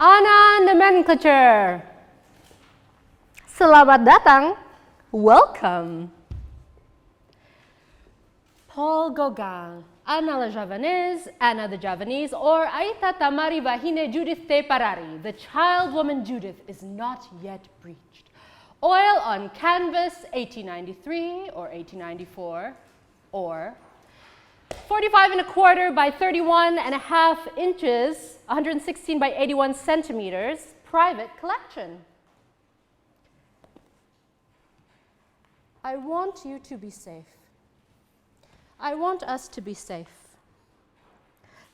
Annah Nomenclature. Selamat datang. Welcome. Paul Gauguin, Annah la Javanese, Annah the Javanese, or Aita Tamari Vahine Judith te Parari, the child woman Judith is not yet breached. Oil on canvas, 1893 or 1894, or 45¼ by 31½ inches, 116 by 81 centimeters, private collection. I want you to be safe. I want us to be safe.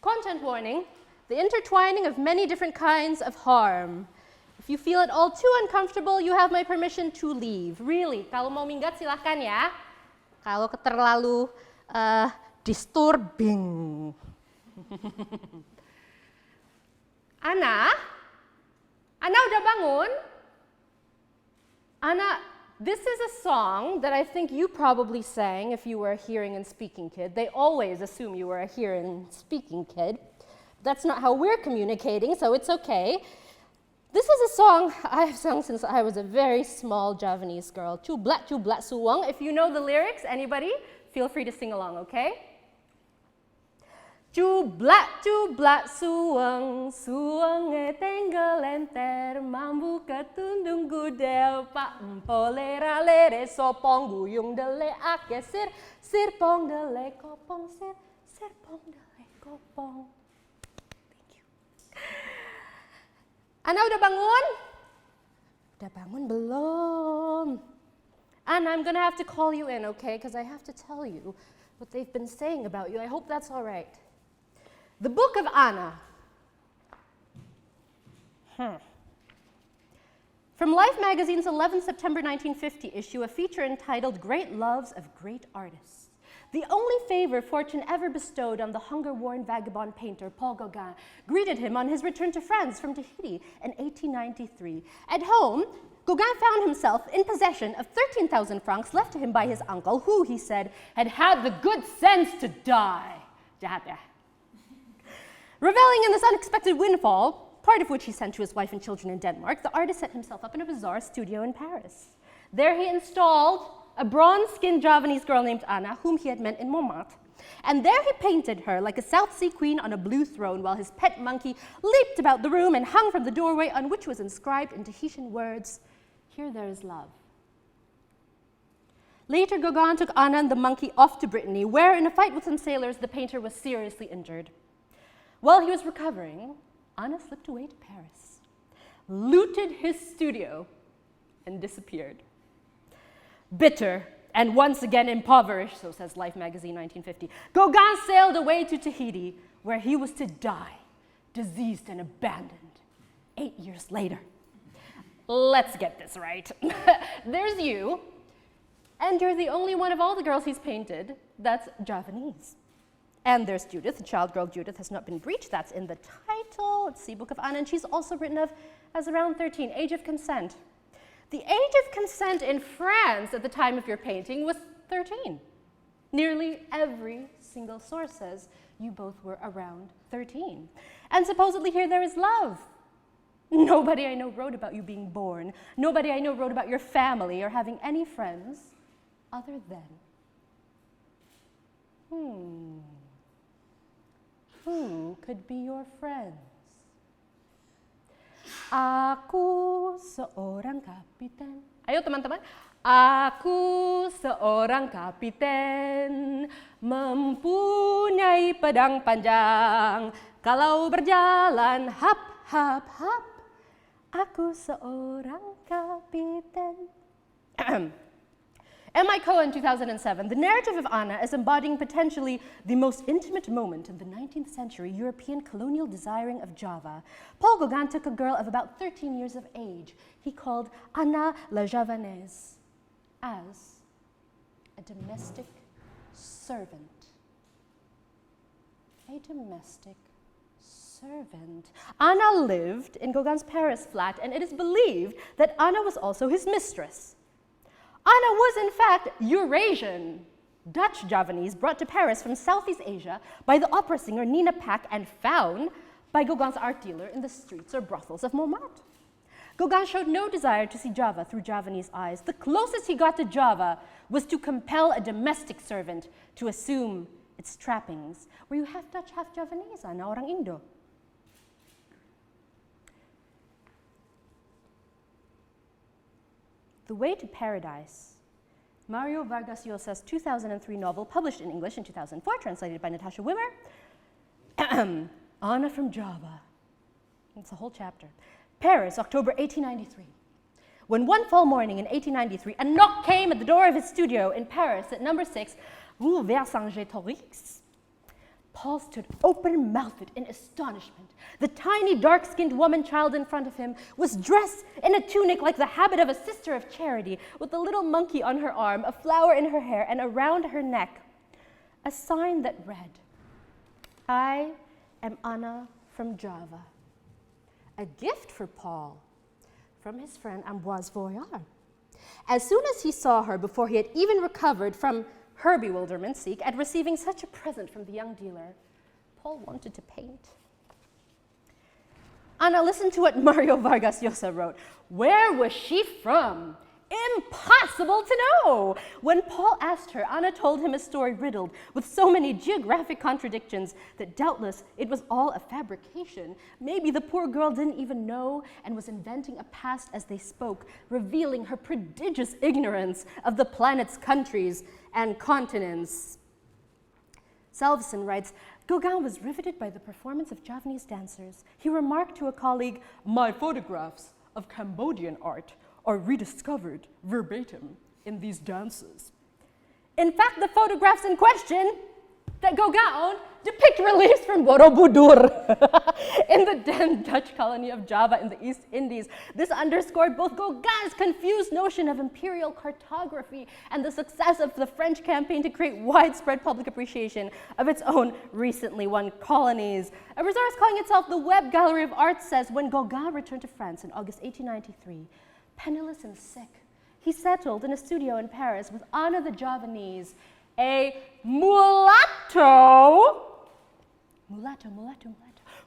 Content warning, the intertwining of many different kinds of harm. If you feel at all too uncomfortable, you have my permission to leave. Really, kalau mau minggat silahkan ya. Kalau terlalu disturbing. Annah? Annah udah bangun? Annah, this is a song that I think you probably sang if you were a hearing and speaking kid. They always assume you were a hearing and speaking kid. That's not how we're communicating, so it's okay. This is a song I've sung since I was a very small Javanese girl. Chu blat suwang. If you know the lyrics, anybody, feel free to sing along, okay? Chu blat suwang, suwang e tenggal enter, mambu ketundung gudel, pa empolera lere sopong guyung dele ake sir, sirpong dele kopong sir, sirpong dele kopong. Thank you. Annah udah bangun? Udah bangun belum? Annah, I'm gonna have to call you in, okay? Because I have to tell you what they've been saying about you. I hope that's all right. The Book of Annah. From Life magazine's 11 September 1950 issue, a feature entitled Great Loves of Great Artists. The only favor fortune ever bestowed on the hunger-worn vagabond painter Paul Gauguin greeted him on his return to France from Tahiti in 1893. At home, Gauguin found himself in possession of 13,000 francs left to him by his uncle, who, he said, had the good sense to die. Reveling in this unexpected windfall, part of which he sent to his wife and children in Denmark, the artist set himself up in a bizarre studio in Paris. There he installed a bronze-skinned Javanese girl named Annah, whom he had met in Montmartre. And there he painted her like a South Sea queen on a blue throne, while his pet monkey leaped about the room and hung from the doorway, on which was inscribed in Tahitian words, "Here there is love." Later, Gauguin took Annah and the monkey off to Brittany, where, in a fight with some sailors, the painter was seriously injured. While he was recovering, Annah slipped away to Paris, looted his studio, and disappeared. Bitter and once again impoverished, so says Life magazine 1950, Gauguin sailed away to Tahiti, where he was to die, diseased and abandoned, 8 years later. Let's get this right. There's you, and you're the only one of all the girls he's painted that's Javanese. And there's Judith, the child girl Judith has not been breached. That's in the title. Let's see, Book of Annah, and she's also written of as around 13, age of consent. The age of consent in France at the time of your painting was 13. Nearly every single source says you both were around 13. And supposedly here there is love. Nobody I know wrote about you being born. Nobody I know wrote about your family or having any friends other than. Who could be your friends? Aku seorang kapiten. Ayo teman-teman. Aku seorang kapiten, mempunyai pedang panjang. Kalau berjalan hap, hap, hap. Aku seorang kapiten. M.I. Cohen, 2007, the narrative of Annah is embodying potentially the most intimate moment in the 19th century European colonial desiring of Java. Paul Gauguin took a girl of about 13 years of age. He called Annah la Javanaise as a domestic servant. A domestic servant. Annah lived in Gauguin's Paris flat, and it is believed that Annah was also his mistress. Annah was, in fact, Eurasian, Dutch Javanese brought to Paris from Southeast Asia by the opera singer Nina Pak and found by Gauguin's art dealer in the streets or brothels of Montmartre. Gauguin showed no desire to see Java through Javanese eyes. The closest he got to Java was to compel a domestic servant to assume its trappings. Were you half Dutch, half Javanese, Annah, orang Indo? The Way to Paradise, Mario Vargas Llosa's 2003 novel, published in English in 2004, translated by Natasha Wimmer. Annah from Java. It's a whole chapter. Paris, October 1893. When one fall morning in 1893, a knock came at the door of his studio in Paris at number 6, Rue Vercingétorix. Paul stood open-mouthed in astonishment. The tiny, dark-skinned woman-child in front of him was dressed in a tunic like the habit of a sister of charity, with a little monkey on her arm, a flower in her hair, and around her neck a sign that read, "I am Annah from Java." A gift for Paul from his friend Ambroise Voillard. As soon as he saw her, before he had even recovered from her bewilderment at receiving such a present from the young dealer, Paul wanted to paint. Annah, listen to what Mario Vargas Llosa wrote. Where was she from? Impossible to know. When Paul asked her, Annah told him a story riddled with so many geographic contradictions that doubtless it was all a fabrication. Maybe the poor girl didn't even know and was inventing a past as they spoke, revealing her prodigious ignorance of the planet's countries and continents. Salveson writes, Gauguin was riveted by the performance of Javanese dancers. He remarked to a colleague, "My photographs of Cambodian art are rediscovered verbatim in these dances." In fact, the photographs in question that Gauguin owned depict reliefs from Borobudur in the then Dutch colony of Java in the East Indies. This underscored both Gauguin's confused notion of imperial cartography and the success of the French campaign to create widespread public appreciation of its own recently won colonies. A resource calling itself the Web Gallery of Art says, when Gauguin returned to France in August 1893, penniless and sick, he settled in a studio in Paris with Annah the Javanese, a mulatto,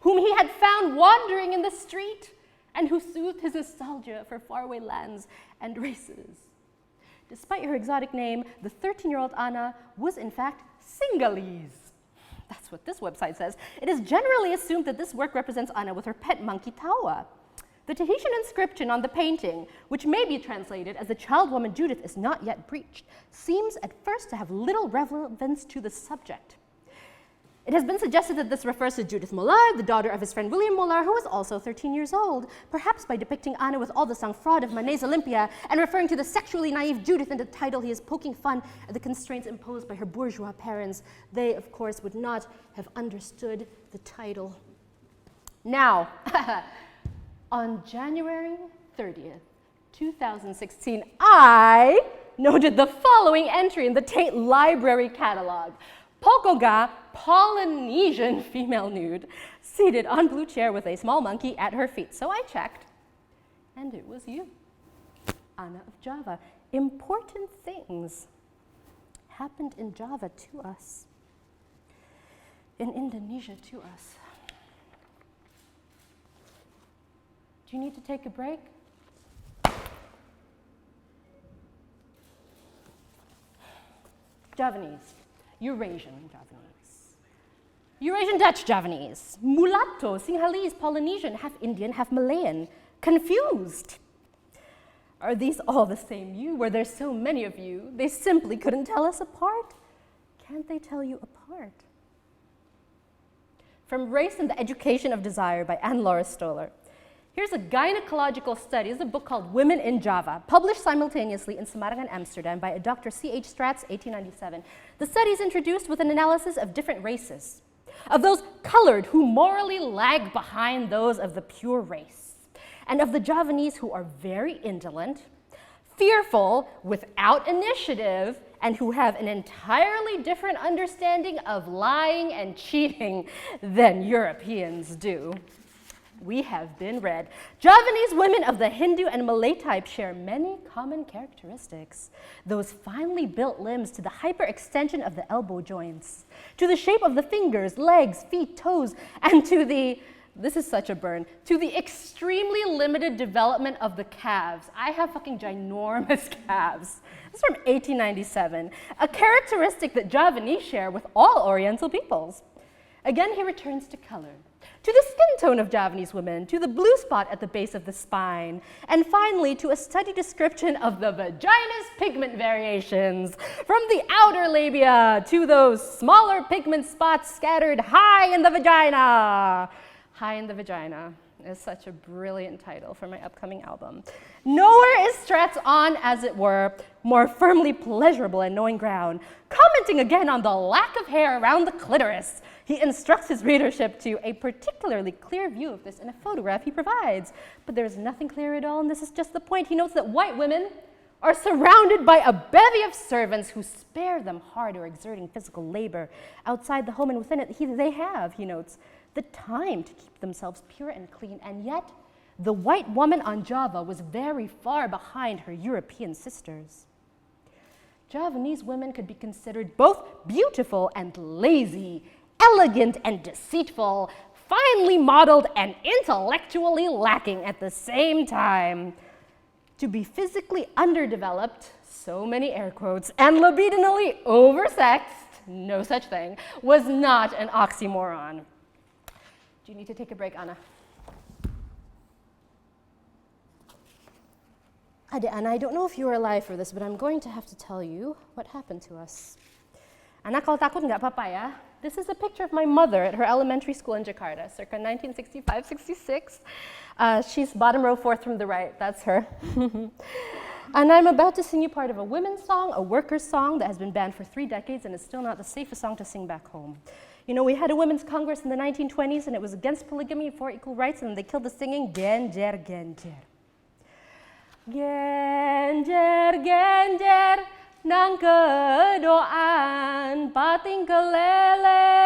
whom he had found wandering in the street and who soothed his nostalgia for faraway lands and races. Despite her exotic name, the 13-year-old Annah was in fact Sinhalese. That's what this website says. It is generally assumed that this work represents Annah with her pet monkey Tawa. The Tahitian inscription on the painting, which may be translated as "the child woman Judith is not yet breached," seems at first to have little relevance to the subject. It has been suggested that this refers to Judith Mollard, the daughter of his friend William Mollard, who was also 13 years old, perhaps by depicting Annah with all the sang-froid of Manet's Olympia and referring to the sexually naive Judith in the title. He is poking fun at the constraints imposed by her bourgeois parents. They, of course, would not have understood the title. Now, on January 30th, 2016, I noted the following entry in the Tate Library catalog. Paul Gauguin, Polynesian female nude, seated on blue chair with a small monkey at her feet. So I checked, and it was you, Annah of Java. Important things happened in Java to us, in Indonesia to us. Do you need to take a break? Javanese, Eurasian Javanese, Eurasian Dutch Javanese, mulatto, Sinhalese, Polynesian, half Indian, half Malayan, confused. Are these all the same you? Were there so many of you, they simply couldn't tell us apart? Can't they tell you apart? From Race and the Education of Desire by Anne-Laura Stoller. Here's a gynecological study. It's a book called Women in Java, published simultaneously in Semarang and Amsterdam by a Dr. C.H. Stratz, 1897. The study is introduced with an analysis of different races, of those colored who morally lag behind those of the pure race, and of the Javanese who are very indolent, fearful, without initiative, and who have an entirely different understanding of lying and cheating than Europeans do. We have been read. Javanese women of the Hindu and Malay type share many common characteristics. Those finely built limbs to the hyperextension of the elbow joints, to the shape of the fingers, legs, feet, toes, and to the this is such a burn, to the extremely limited development of the calves. I have fucking ginormous calves. This is from 1897, a characteristic that Javanese share with all Oriental peoples. Again, he returns to color, to the skin tone of Javanese women, to the blue spot at the base of the spine, and finally to a studied description of the vagina's pigment variations, from the outer labia to those smaller pigment spots scattered high in the vagina. High in the Vagina is such a brilliant title for my upcoming album. Nowhere is Stratz on, as it were, more firmly pleasurable and knowing ground. Commenting again on the lack of hair around the clitoris, he instructs his readership to a particularly clear view of this in a photograph he provides. But there's nothing clear at all, and this is just the point. He notes that white women are surrounded by a bevy of servants who spare them hard or exerting physical labor outside the home, and within it they have, he notes, the time to keep themselves pure and clean, and yet the white woman on Java was very far behind her European sisters. Javanese women could be considered both beautiful and lazy, elegant and deceitful, finely modeled and intellectually lacking at the same time. To be physically underdeveloped, so many air quotes, and libidinally oversexed, no such thing, was not an oxymoron. Do you need to take a break, Anna? Anna, I don't know if you were alive for this, but I'm going to have to tell you what happened to us. Anna, kalau takut nggak apa-apa ya. This is a picture of my mother at her elementary school in Jakarta, circa 1965-66. She's bottom row, fourth from the right. That's her. And I'm about to sing you part of a women's song, a workers' song that has been banned for 3 decades and is still not the safest song to sing back home. You know, we had a women's congress in the 1920s, and it was against polygamy for equal rights, and they killed the singing, Genjer, Genjer. Genjer, Genjer, nang kedoan, pating keleler.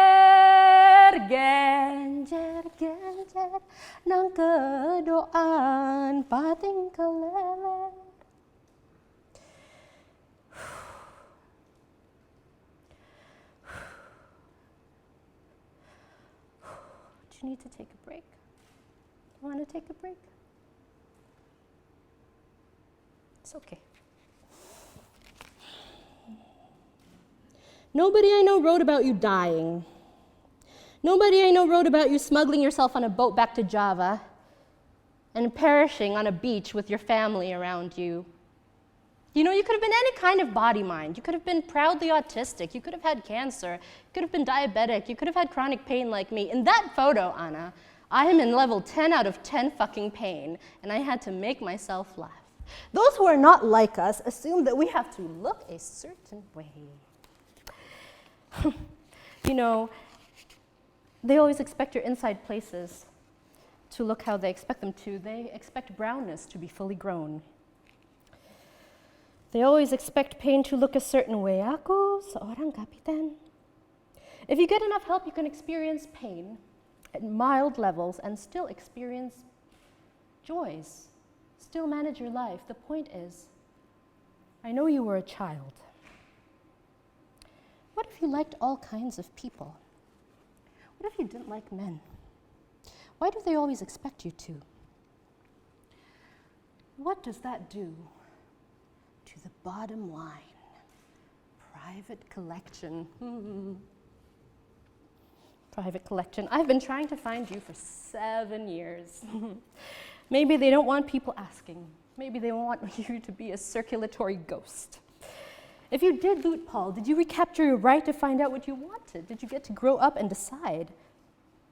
Genjer, Genjer, nang kedoan, pating keleler. Do you need to take a break? Want to take a break? It's okay. Nobody I know wrote about you dying. Nobody I know wrote about you smuggling yourself on a boat back to Java and perishing on a beach with your family around you. You know, you could have been any kind of body mind. You could have been proudly autistic. You could have had cancer. You could have been diabetic. You could have had chronic pain like me. In that photo, Anna, I am in level 10 out of 10 fucking pain, and I had to make myself laugh. Those who are not like us assume that we have to look a certain way. You know, they always expect your inside places to look how they expect them to. They expect brownness to be fully grown. They always expect pain to look a certain way. Aku seorang kapitan. If you get enough help, you can experience pain at mild levels and still experience joys, still manage your life. The point is, I know you were a child. What if you liked all kinds of people? What if you didn't like men? Why do they always expect you to? What does that do to the bottom line? Private collection. Private collection. I've been trying to find you for 7 years. Maybe they don't want people asking. Maybe they want you to be a circulatory ghost. If you did loot Paul, did you recapture your right to find out what you wanted? Did you get to grow up and decide?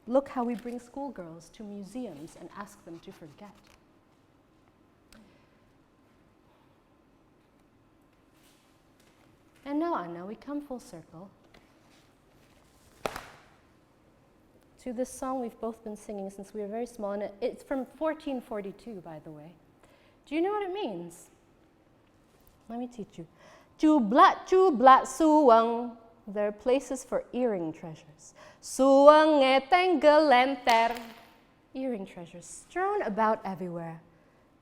Look how we bring schoolgirls to museums and ask them to forget. And now, Anna, we come full circle to this song we've both been singing since we were very small, and it's from 1442, by the way. Do you know what it means? Let me teach you. Cublat, cublat, suwang. There are places for earring treasures. Suwang ngeteng gelenter. Earring treasures strewn about everywhere.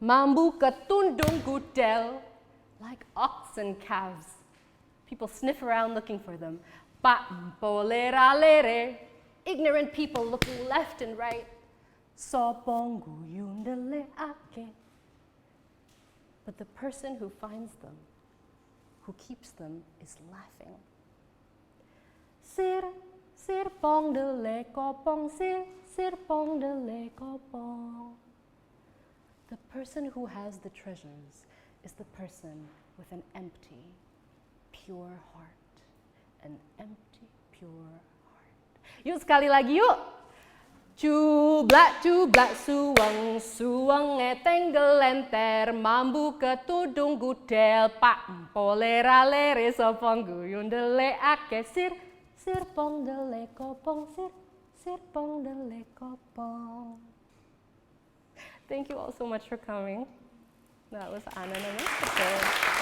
Mambu ketundung gudel. Like oxen calves. People sniff around looking for them. Pa bolera lere. Ignorant people looking left and right. Sopong guyun deleake. But the person who finds them, who keeps them, is laughing. Sir, sir pong dele kopong, sir pong dele kopong. The person who has the treasures is the person with an empty, pure heart. An empty, pure heart. Yuk sekali lagi yuk. Cublak suweng, suweng tenggel lenter, mambu ketudung gudel, pak empolera lere sopong guyun dele ake sir pong dele kopong, sir pong dele kopong. Thank you all so much for coming. That was Annah Nomenclature.